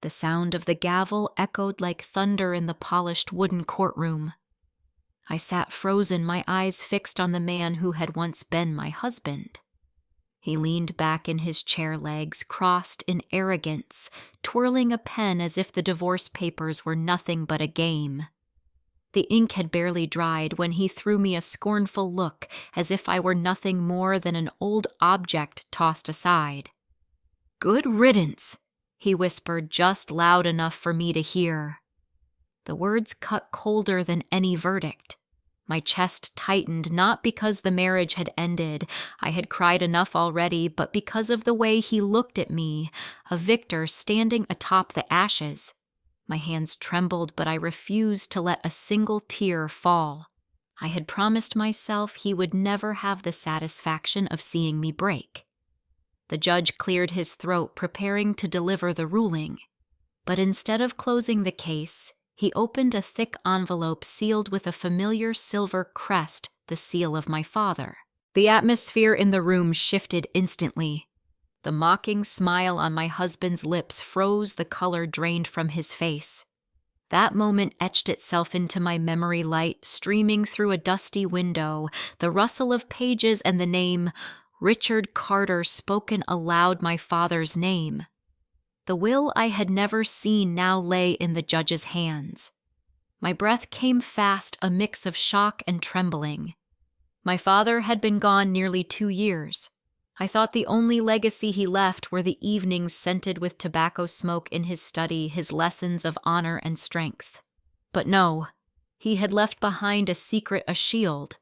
The sound of the gavel echoed like thunder in the polished wooden courtroom. I sat frozen, my eyes fixed on the man who had once been my husband. He leaned back in his chair legs, crossed in arrogance, twirling a pen as if the divorce papers were nothing but a game. The ink had barely dried when he threw me a scornful look, as if I were nothing more than an old object tossed aside. "Good riddance," he whispered just loud enough for me to hear. The words cut colder than any verdict. My chest tightened, not because the marriage had ended, I had cried enough already, but because of the way he looked at me, a victor standing atop the ashes. My hands trembled, but I refused to let a single tear fall. I had promised myself he would never have the satisfaction of seeing me break. The judge cleared his throat, preparing to deliver the ruling. But instead of closing the case, he opened a thick envelope sealed with a familiar silver crest, the seal of my father. The atmosphere in the room shifted instantly. The mocking smile on my husband's lips froze, the color drained from his face. That moment etched itself into my memory light, streaming through a dusty window, the rustle of pages and the name, Richard Carter, spoken aloud, my father's name. The will I had never seen now lay in the judge's hands. My breath came fast, a mix of shock and trembling. My father had been gone nearly 2 years. I thought the only legacy he left were the evenings scented with tobacco smoke in his study, his lessons of honor and strength. But no, he had left behind a secret, a shield,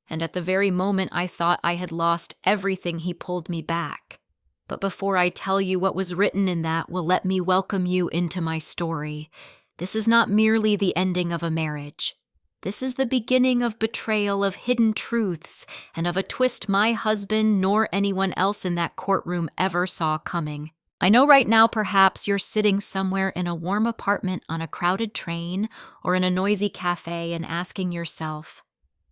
and at the very moment I thought I had lost everything, he pulled me back. But before I tell you what was written in that, let me welcome you into my story. This is not merely the ending of a marriage. This is the beginning of betrayal, of hidden truths, and of a twist my husband nor anyone else in that courtroom ever saw coming. I know right now perhaps you're sitting somewhere in a warm apartment on a crowded train or in a noisy cafe and asking yourself,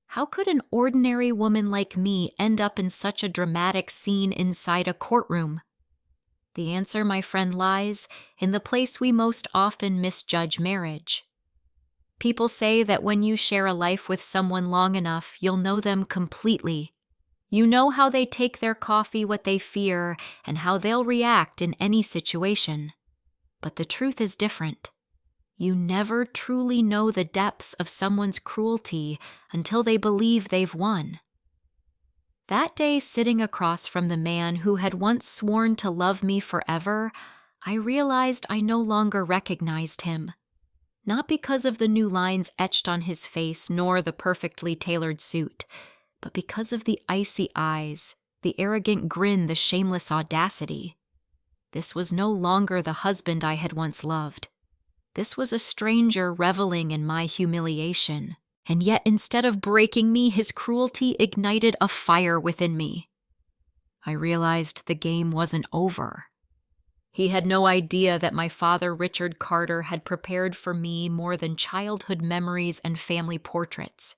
how could an ordinary woman like me end up in such a dramatic scene inside a courtroom? The answer, my friend, lies in the place we most often misjudge marriage. People say that when you share a life with someone long enough, you'll know them completely. You know how they take their coffee, what they fear, and how they'll react in any situation. But the truth is different. You never truly know the depths of someone's cruelty until they believe they've won. That day, sitting across from the man who had once sworn to love me forever, I realized I no longer recognized him. Not because of the new lines etched on his face nor the perfectly tailored suit, but because of the icy eyes, the arrogant grin, the shameless audacity. This was no longer the husband I had once loved. This was a stranger reveling in my humiliation, and yet instead of breaking me, his cruelty ignited a fire within me. I realized the game wasn't over. He had no idea that my father, Richard Carter, had prepared for me more than childhood memories and family portraits.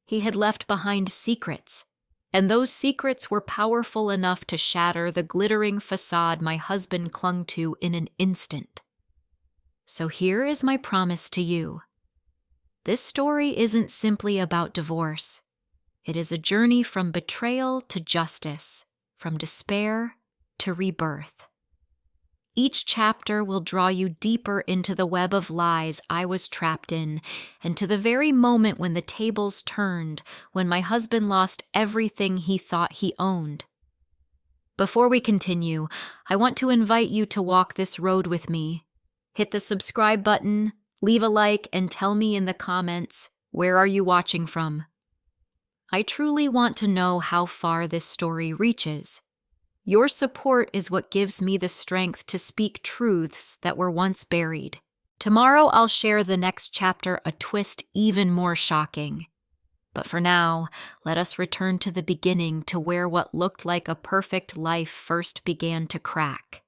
He had left behind secrets, and those secrets were powerful enough to shatter the glittering facade my husband clung to in an instant. So here is my promise to you. This story isn't simply about divorce. It is a journey from betrayal to justice, from despair to rebirth. Each chapter will draw you deeper into the web of lies I was trapped in, and to the very moment when the tables turned, when my husband lost everything he thought he owned. Before we continue, I want to invite you to walk this road with me. Hit the subscribe button, leave a like, and tell me in the comments, where are you watching from? I truly want to know how far this story reaches. Your support is what gives me the strength to speak truths that were once buried. Tomorrow I'll share the next chapter, a twist even more shocking. But for now, let us return to the beginning, to where what looked like a perfect life first began to crack.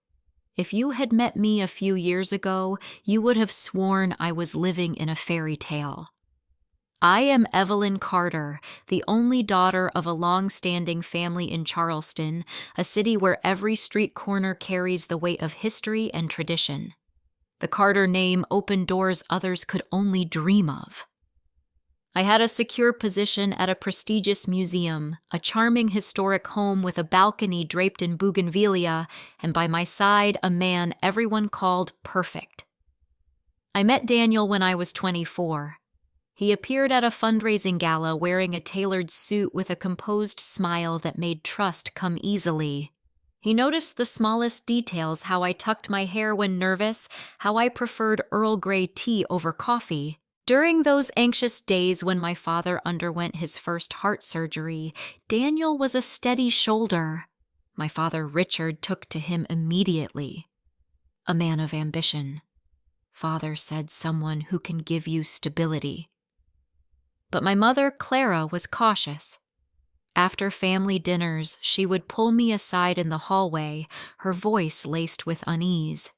If you had met me a few years ago, you would have sworn I was living in a fairy tale. I am Evelyn Carter, the only daughter of a long-standing family in Charleston, a city where every street corner carries the weight of history and tradition. The Carter name opened doors others could only dream of. I had a secure position at a prestigious museum, a charming historic home with a balcony draped in bougainvillea, and by my side a man everyone called perfect. I met Daniel when I was 24. He appeared at a fundraising gala wearing a tailored suit with a composed smile that made trust come easily. He noticed the smallest details, how I tucked my hair when nervous, how I preferred Earl Grey tea over coffee. During those anxious days when my father underwent his first heart surgery, Daniel was a steady shoulder. My father Richard took to him immediately. A man of ambition. Father said someone who can give you stability. But my mother, Clara, was cautious. After family dinners, she would pull me aside in the hallway, her voice laced with unease.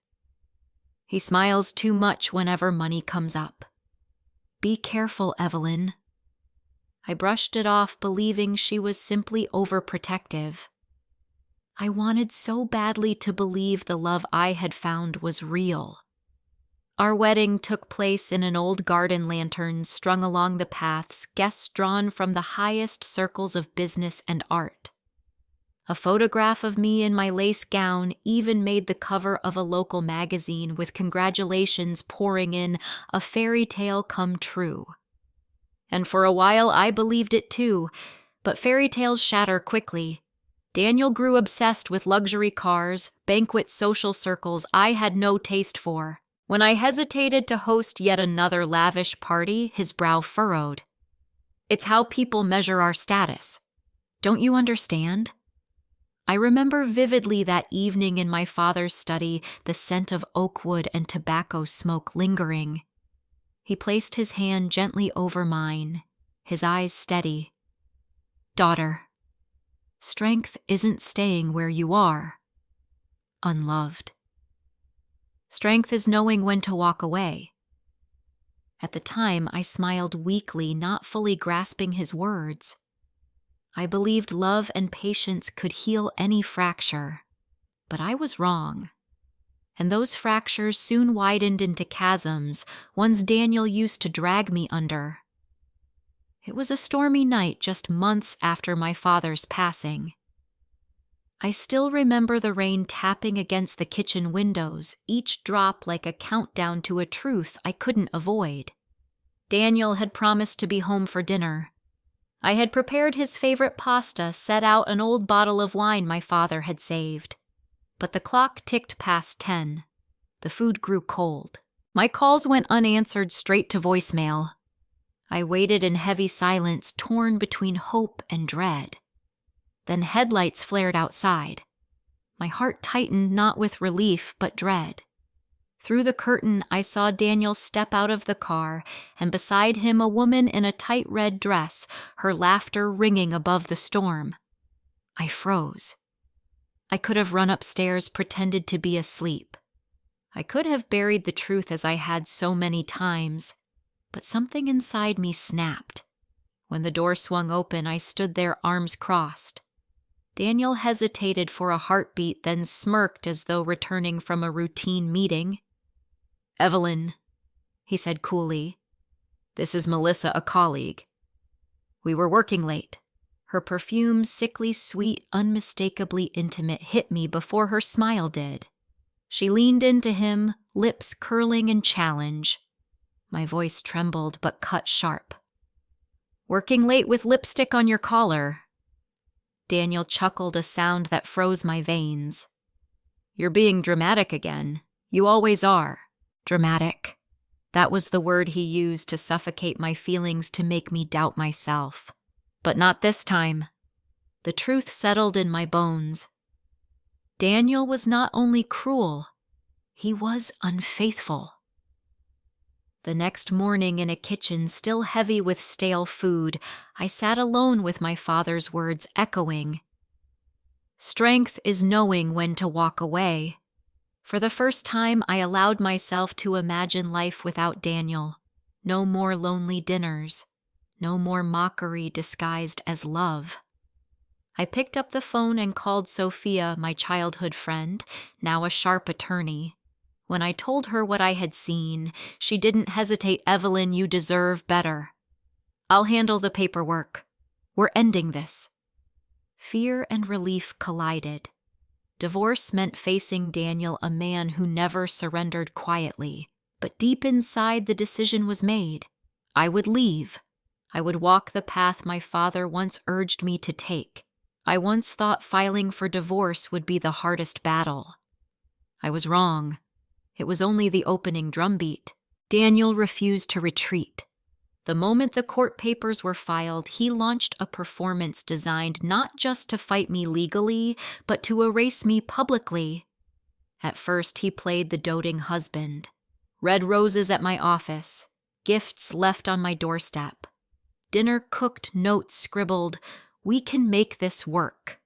He smiles too much whenever money comes up. Be careful, Evelyn. I brushed it off, believing she was simply overprotective. I wanted so badly to believe the love I had found was real. Our wedding took place in an old garden lantern strung along the paths, guests drawn from the highest circles of business and art. A photograph of me in my lace gown even made the cover of a local magazine with congratulations pouring in, a fairy tale come true. And for a while I believed it too, but fairy tales shatter quickly. Daniel grew obsessed with luxury cars, banquet social circles I had no taste for. When I hesitated to host yet another lavish party, his brow furrowed. It's how people measure our status. Don't you understand? I remember vividly that evening in my father's study, the scent of oak wood and tobacco smoke lingering. He placed his hand gently over mine, his eyes steady. Daughter, strength isn't staying where you are, unloved. Strength is knowing when to walk away. At the time, I smiled weakly, not fully grasping his words. I believed love and patience could heal any fracture, but I was wrong. And those fractures soon widened into chasms, ones Daniel used to drag me under. It was a stormy night just months after my father's passing. I still remember the rain tapping against the kitchen windows, each drop like a countdown to a truth I couldn't avoid. Daniel had promised to be home for dinner. I had prepared his favorite pasta, set out an old bottle of wine my father had saved. But the clock ticked past 10. The food grew cold. My calls went unanswered straight to voicemail. I waited in heavy silence, torn between hope and dread. Then headlights flared outside. My heart tightened not with relief, but dread. Through the curtain, I saw Daniel step out of the car, and beside him a woman in a tight red dress, her laughter ringing above the storm. I froze. I could have run upstairs, pretended to be asleep. I could have buried the truth as I had so many times, but something inside me snapped. When the door swung open, I stood there, arms crossed. Daniel hesitated for a heartbeat, then smirked as though returning from a routine meeting. Evelyn, he said coolly. This is Melissa, a colleague. We were working late. Her perfume, sickly sweet, unmistakably intimate, hit me before her smile did. She leaned into him, lips curling in challenge. My voice trembled but cut sharp. Working late with lipstick on your collar. Daniel chuckled, a sound that froze my veins. You're being dramatic again. You always are. Dramatic. That was the word he used to suffocate my feelings, to make me doubt myself. But not this time. The truth settled in my bones. Daniel was not only cruel, he was unfaithful. The next morning, in a kitchen still heavy with stale food, I sat alone with my father's words echoing. Strength is knowing when to walk away. For the first time, I allowed myself to imagine life without Daniel. No more lonely dinners. No more mockery disguised as love. I picked up the phone and called Sophia, my childhood friend, now a sharp attorney. When I told her what I had seen, she didn't hesitate. Evelyn, you deserve better. I'll handle the paperwork. We're ending this. Fear and relief collided. Divorce meant facing Daniel, a man who never surrendered quietly. But deep inside, the decision was made. I would leave. I would walk the path my father once urged me to take. I once thought filing for divorce would be the hardest battle. I was wrong. It was only the opening drumbeat. Daniel refused to retreat. The moment the court papers were filed, he launched a performance designed not just to fight me legally, but to erase me publicly. At first, he played the doting husband. Red roses at my office, gifts left on my doorstep. Dinner cooked, notes scribbled, "We can make this work."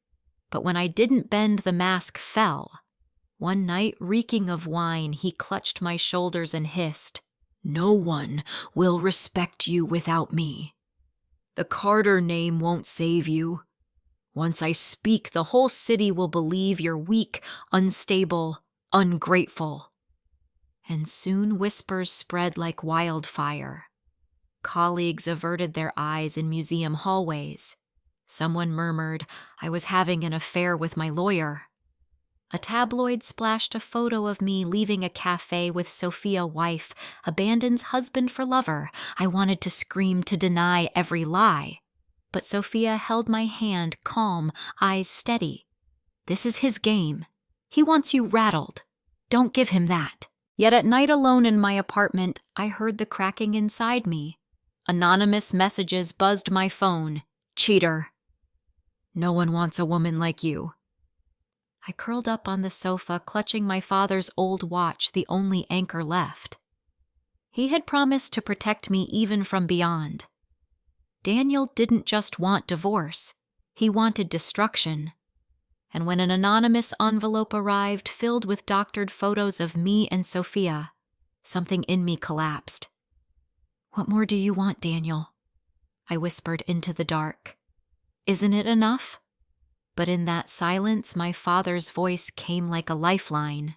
But when I didn't bend, the mask fell. One night, reeking of wine, he clutched my shoulders and hissed, "No one will respect you without me. The Carter name won't save you. Once I speak, the whole city will believe you're weak, unstable, ungrateful." And soon whispers spread like wildfire. Colleagues averted their eyes in museum hallways. Someone murmured, I was having an affair with my lawyer. A tabloid splashed a photo of me leaving a cafe with Sophia, wife, abandons husband for lover. I wanted to scream to deny every lie. But Sophia held my hand, calm, eyes steady. This is his game. He wants you rattled. Don't give him that. Yet at night alone in my apartment, I heard the cracking inside me. Anonymous messages buzzed my phone. Cheater. No one wants a woman like you. I curled up on the sofa, clutching my father's old watch, the only anchor left. He had promised to protect me even from beyond. Daniel didn't just want divorce. He wanted destruction. And when an anonymous envelope arrived filled with doctored photos of me and Sophia, something in me collapsed. What more do you want, Daniel? I whispered into the dark. Isn't it enough? But in that silence, my father's voice came like a lifeline.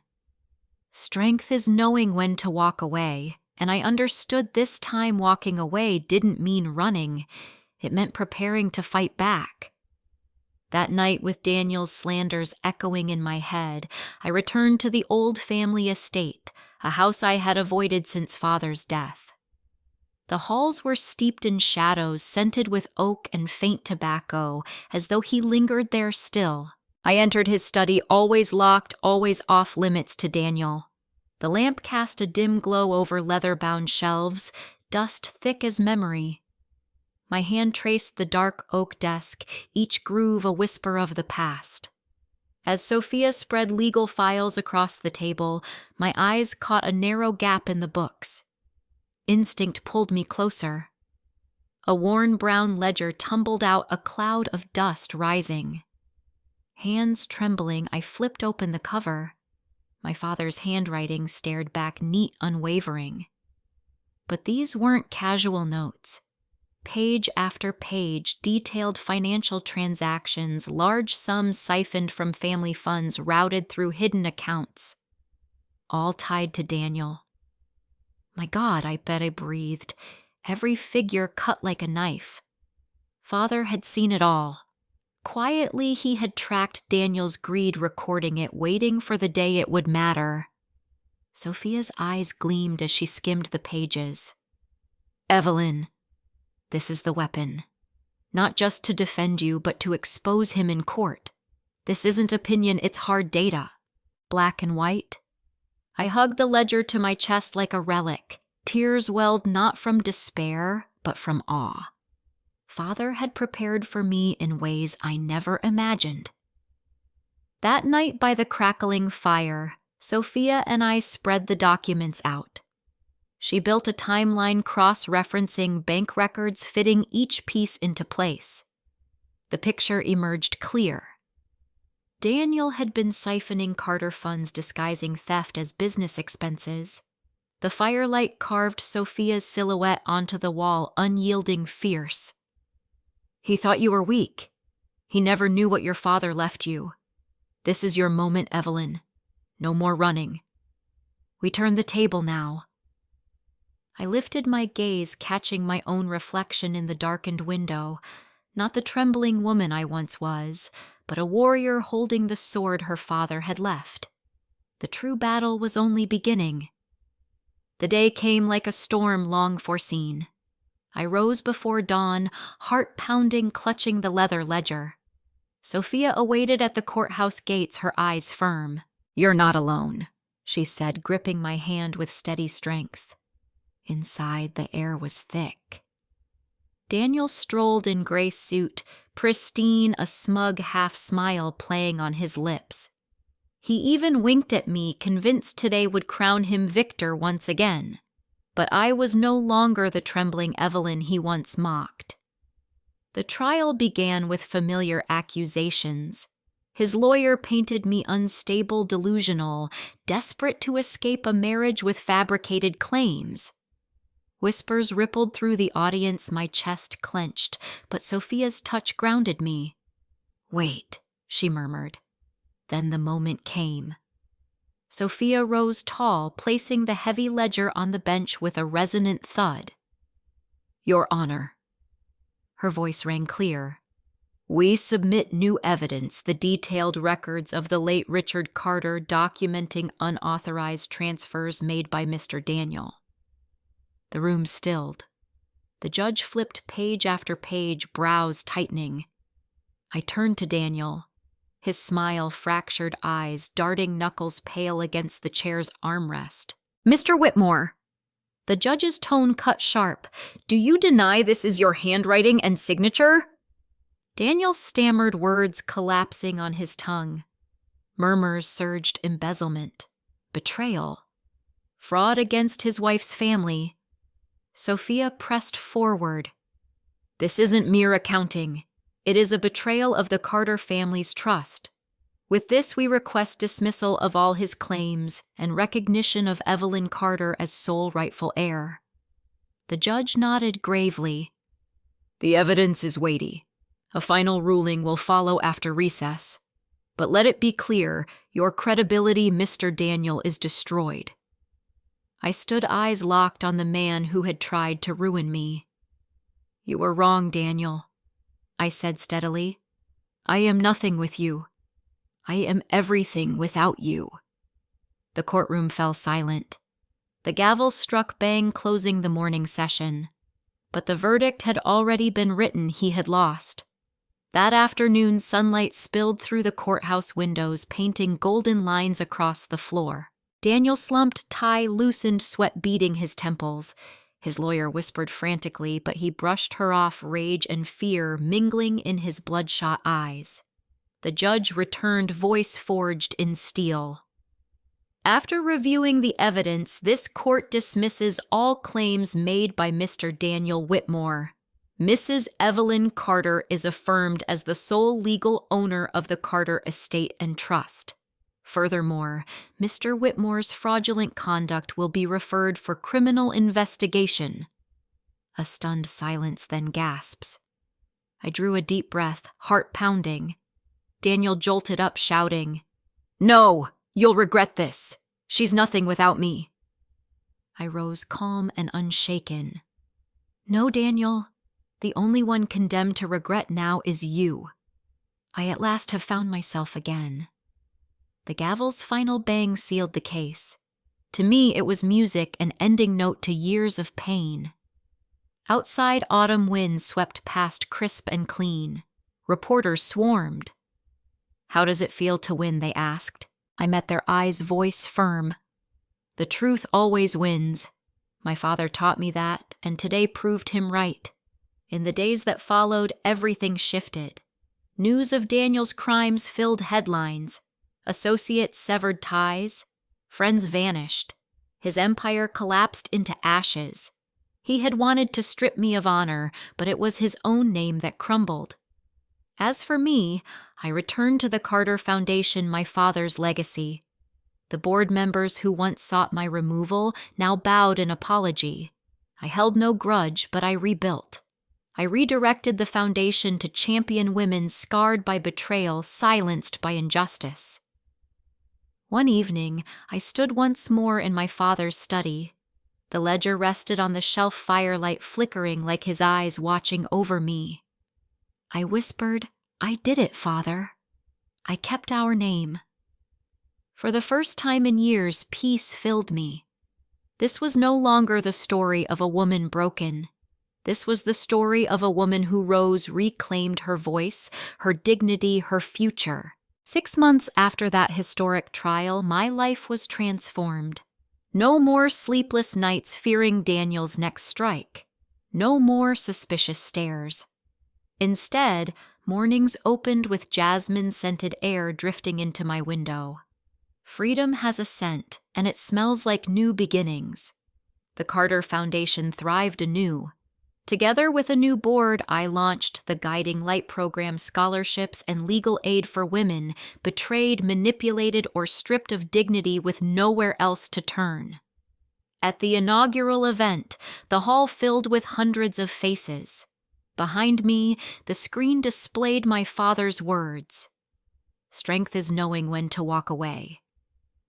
Strength is knowing when to walk away, and I understood this time walking away didn't mean running. It meant preparing to fight back. That night, with Daniel's slanders echoing in my head, I returned to the old family estate, a house I had avoided since father's death. The halls were steeped in shadows, scented with oak and faint tobacco, as though he lingered there still. I entered his study, always locked, always off limits to Daniel. The lamp cast a dim glow over leather-bound shelves, dust thick as memory. My hand traced the dark oak desk, each groove a whisper of the past. As Sophia spread legal files across the table, my eyes caught a narrow gap in the books. Instinct pulled me closer. A worn brown ledger tumbled out, a cloud of dust rising. Hands trembling, I flipped open the cover. My father's handwriting stared back, neat, unwavering. But these weren't casual notes. Page after page, detailed financial transactions, large sums siphoned from family funds routed through hidden accounts. All tied to Daniel. My God, I bet I breathed. Every figure cut like a knife. Father had seen it all. Quietly, he had tracked Daniel's greed, recording it, waiting for the day it would matter. Sophia's eyes gleamed as she skimmed the pages. Evelyn, this is the weapon. Not just to defend you, but to expose him in court. This isn't opinion, it's hard data. Black and white. I hugged the ledger to my chest like a relic. Tears welled not from despair, but from awe. Father had prepared for me in ways I never imagined. That night by the crackling fire, Sophia and I spread the documents out. She built a timeline cross-referencing bank records, fitting each piece into place. The picture emerged clear. Daniel had been siphoning Carter funds, disguising theft as business expenses. The firelight carved Sophia's silhouette onto the wall, unyielding, fierce. He thought you were weak. He never knew what your father left you. This is your moment, Evelyn. No more running. We turn the table now. I lifted my gaze, catching my own reflection in the darkened window, not the trembling woman I once was, but a warrior holding the sword her father had left. The true battle was only beginning. The day came like a storm long foreseen. I rose before dawn, heart pounding, clutching the leather ledger. Sophia awaited at the courthouse gates, her eyes firm. "You're not alone," she said, gripping my hand with steady strength. Inside, the air was thick. Daniel strolled in gray suit, pristine, a smug half-smile playing on his lips. He even winked at me, convinced today would crown him victor once again. But I was no longer the trembling Evelyn he once mocked. The trial began with familiar accusations. His lawyer painted me unstable, delusional, desperate to escape a marriage with fabricated claims. Whispers rippled through the audience, my chest clenched, but Sophia's touch grounded me. "Wait," she murmured. Then the moment came. Sophia rose tall, placing the heavy ledger on the bench with a resonant thud. "Your Honor." Her voice rang clear. "We submit new evidence, the detailed records of the late Richard Carter documenting unauthorized transfers made by Mr. Daniel." The room stilled. The judge flipped page after page, brows tightening. I turned to Daniel, his smile, fractured eyes, darting knuckles pale against the chair's armrest. "Mr. Whitmore." The judge's tone cut sharp. "Do you deny this is your handwriting and signature?" Daniel stammered words, collapsing on his tongue. Murmurs surged: embezzlement, betrayal, fraud against his wife's family. Sophia pressed forward. "This isn't mere accounting. It is a betrayal of the Carter family's trust. With this, we request dismissal of all his claims and recognition of Evelyn Carter as sole rightful heir." The judge nodded gravely. "The evidence is weighty. A final ruling will follow after recess. But let it be clear, your credibility, Mr. Daniel, is destroyed." I stood eyes locked on the man who had tried to ruin me. "You were wrong, Daniel," I said steadily. "I am nothing with you. I am everything without you." The courtroom fell silent. The gavel struck bang, closing the morning session. But the verdict had already been written. He had lost. That afternoon, sunlight spilled through the courthouse windows, painting golden lines across the floor. Daniel slumped, tie loosened, sweat beading his temples. His lawyer whispered frantically, but he brushed her off, rage and fear mingling in his bloodshot eyes. The judge returned, voice forged in steel. "After reviewing the evidence, this court dismisses all claims made by Mr. Daniel Whitmore. Mrs. Evelyn Carter is affirmed as the sole legal owner of the Carter estate and trust. Furthermore, Mr. Whitmore's fraudulent conduct will be referred for criminal investigation." A stunned silence, then gasps. I drew a deep breath, heart pounding. Daniel jolted up, shouting, "No, you'll regret this. She's nothing without me." I rose calm and unshaken. "No, Daniel. The only one condemned to regret now is you. I at last have found myself again." The gavel's final bang sealed the case. To me, it was music, an ending note to years of pain. Outside, autumn winds swept past, crisp and clean. Reporters swarmed. "How does it feel to win?" they asked. I met their eyes, voice firm. "The truth always wins. My father taught me that, and today proved him right." In the days that followed, everything shifted. News of Daniel's crimes filled headlines. Associates severed ties. Friends vanished. His empire collapsed into ashes. He had wanted to strip me of honor, but it was his own name that crumbled. As for me, I returned to the Carter Foundation, my father's legacy. The board members who once sought my removal now bowed in apology. I held no grudge, but I rebuilt. I redirected the foundation to champion women scarred by betrayal, silenced by injustice. One evening, I stood once more in my father's study. The ledger rested on the shelf, firelight flickering like his eyes watching over me. I whispered, "I did it, Father. I kept our name." For the first time in years, peace filled me. This was no longer the story of a woman broken. This was the story of a woman who rose, reclaimed her voice, her dignity, her future. 6 months after that historic trial, my life was transformed. No more sleepless nights fearing Daniel's next strike. No more suspicious stares. Instead, mornings opened with jasmine-scented air drifting into my window. Freedom has a scent, and it smells like new beginnings. The Carter Foundation thrived anew. Together with a new board, I launched the Guiding Light Program scholarships and legal aid for women betrayed, manipulated, or stripped of dignity with nowhere else to turn. At the inaugural event, the hall filled with hundreds of faces. Behind me, the screen displayed my father's words. "Strength is knowing when to walk away."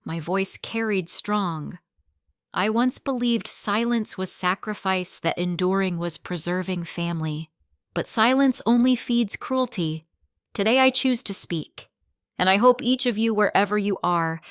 My voice carried strong. I once believed silence was sacrifice, that enduring was preserving family. But silence only feeds cruelty. Today I choose to speak. And I hope each of you, wherever you are,